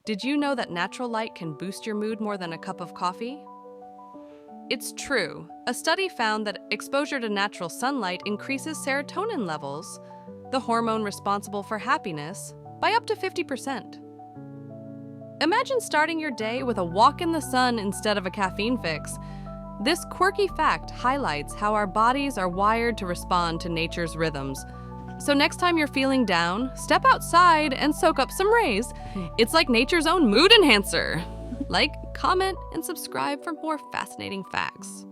Did you know that natural light can boost your mood more than a cup of coffee? It's true. A study found that exposure to natural sunlight increases serotonin levels, the hormone responsible for happiness, by up to 50%. Imagine starting your day with a walk in the sun instead of a caffeine fix. This quirky fact highlights how our bodies are wired to respond to nature's rhythms. So next time you're feeling down, step outside and soak up some rays. It's like nature's own mood enhancer. Like, comment, and subscribe for more fascinating facts.